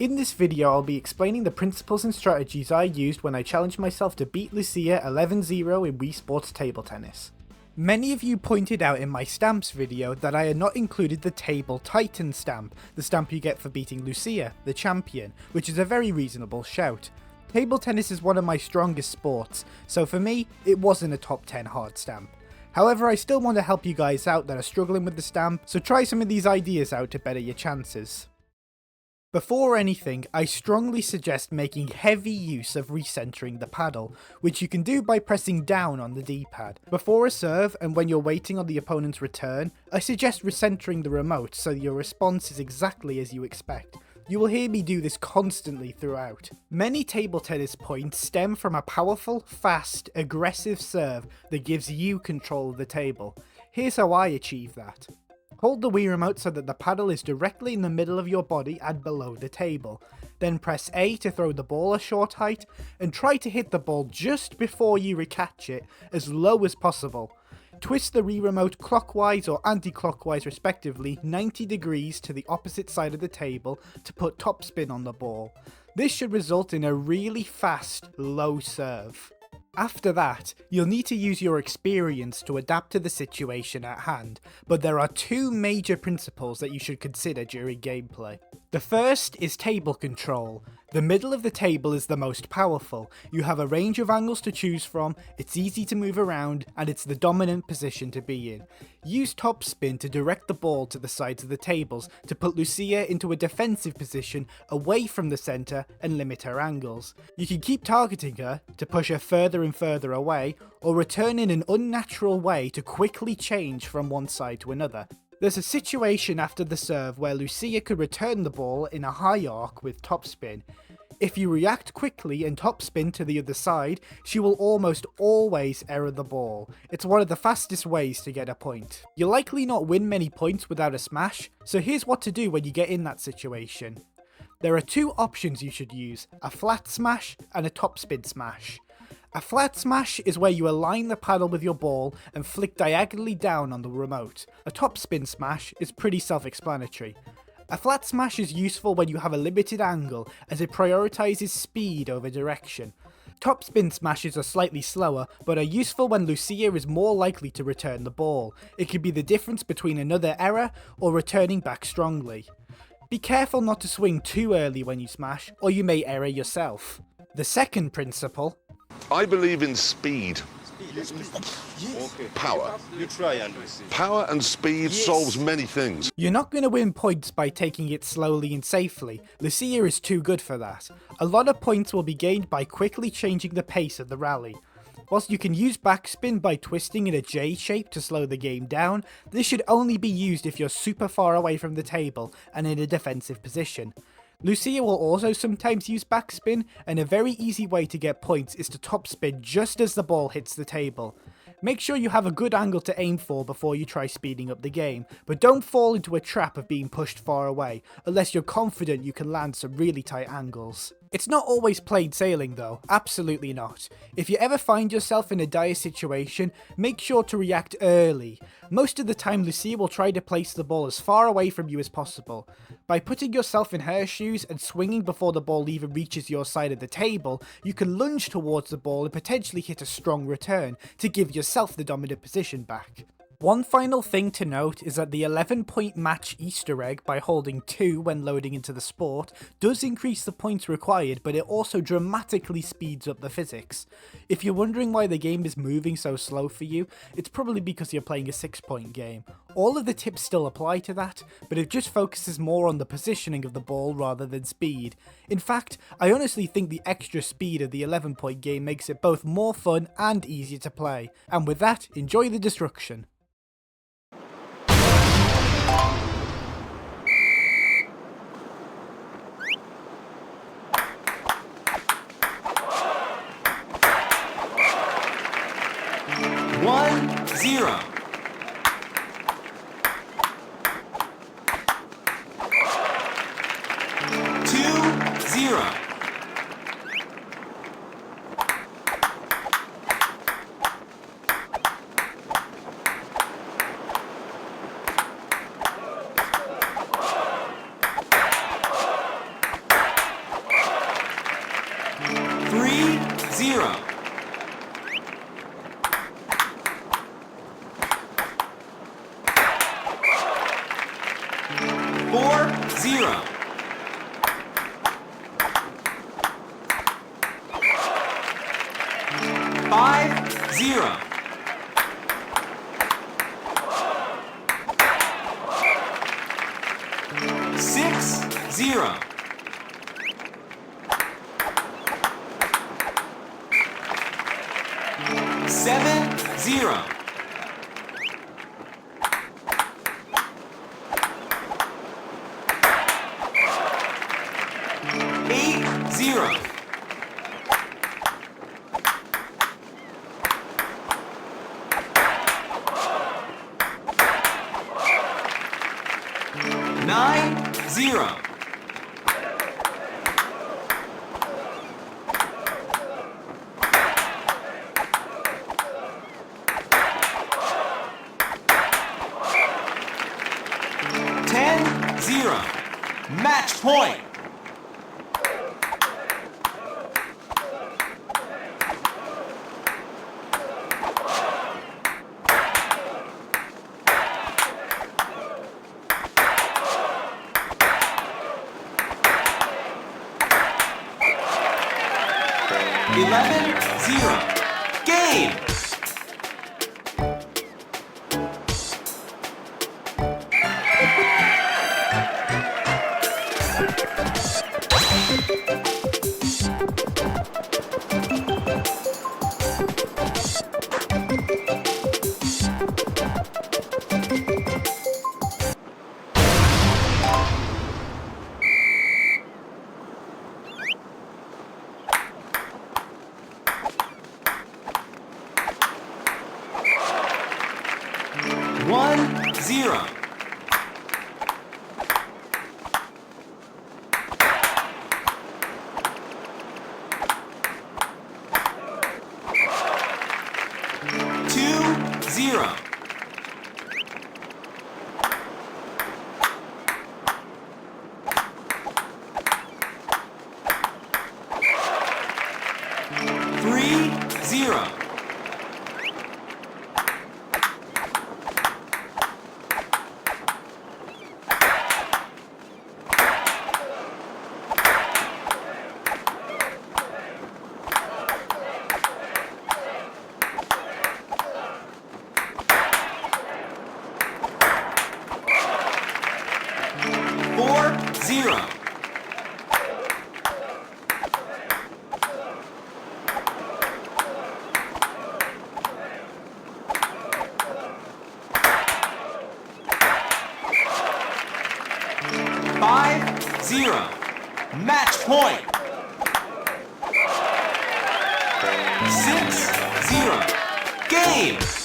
In this video I'll be explaining the principles and strategies I used when I challenged myself to beat Lucia 11-0 in Wii Sports Table Tennis. Many of you pointed out in my stamps video that I had not included the Table Titan stamp, the stamp you get for beating Lucia, the champion, which is a very reasonable shout. Table tennis is one of my strongest sports, so for me, it wasn't a top 10 hard stamp. However, I still want to help you guys out that are struggling with the stamp, so try some of these ideas out to better your chances. Before anything, I strongly suggest making heavy use of recentering the paddle, which you can do by pressing down on the D-pad. Before a serve and when you're waiting on the opponent's return, I suggest recentering the remote so your response is exactly as you expect. You will hear me do this constantly throughout. Many table tennis points stem from a powerful, fast, aggressive serve that gives you control of the table. Here's how I achieve that. Hold the Wii remote so that the paddle is directly in the middle of your body and below the table. Then press A to throw the ball a short height, and try to hit the ball just before you recatch it, as low as possible. Twist the Wii remote clockwise or anti-clockwise respectively 90 degrees to the opposite side of the table to put topspin on the ball. This should result in a really fast, low serve. After that, you'll need to use your experience to adapt to the situation at hand, but there are two major principles that you should consider during gameplay. The first is table control. The middle of the table is the most powerful. You have a range of angles to choose from, it's easy to move around, and it's the dominant position to be in. Use topspin to direct the ball to the sides of the tables to put Lucia into a defensive position away from the centre and limit her angles. You can keep targeting her to push her further and further away, or return in an unnatural way to quickly change from one side to another. There's a situation after the serve where Lucia could return the ball in a high arc with topspin. If you react quickly and topspin to the other side, she will almost always error the ball. It's one of the fastest ways to get a point. You'll likely not win many points without a smash, so here's what to do when you get in that situation. There are two options you should use, a flat smash and a topspin smash. A flat smash is where you align the paddle with your ball and flick diagonally down on the remote. A topspin smash is pretty self-explanatory. A flat smash is useful when you have a limited angle as it prioritizes speed over direction. Topspin smashes are slightly slower, but are useful when Lucia is more likely to return the ball. It could be the difference between another error or returning back strongly. Be careful not to swing too early when you smash, or you may error yourself. The second principle: I believe in speed. Power. You try and see. Power and speed solves many things. You're not going to win points by taking it slowly and safely. Lucia is too good for that. A lot of points will be gained by quickly changing the pace of the rally. Whilst you can use backspin by twisting in a J shape to slow the game down, this should only be used if you're super far away from the table and in a defensive position. Lucia will also sometimes use backspin, and a very easy way to get points is to topspin just as the ball hits the table. Make sure you have a good angle to aim for before you try speeding up the game, but don't fall into a trap of being pushed far away, unless you're confident you can land some really tight angles. It's not always plain sailing though, absolutely not. If you ever find yourself in a dire situation, make sure to react early. Most of the time Lucia will try to place the ball as far away from you as possible. By putting yourself in her shoes and swinging before the ball even reaches your side of the table, you can lunge towards the ball and potentially hit a strong return to give yourself the dominant position back. One final thing to note is that the 11-point match Easter egg by holding 2 when loading into the sport does increase the points required, but it also dramatically speeds up the physics. If you're wondering why the game is moving so slow for you, it's probably because you're playing a 6-point game. All of the tips still apply to that, but it just focuses more on the positioning of the ball rather than speed. In fact, I honestly think the extra speed of the 11-point game makes it both more fun and easier to play. And with that, enjoy the destruction. One, zero. Two, zero. 0. 6 0. 7 0. 8 0. 9 0. 10 0. Match point. Eleven zero. Game. One zero. 2 0. 3 0. 4 0. 5 0. Match point. 6 0. Game.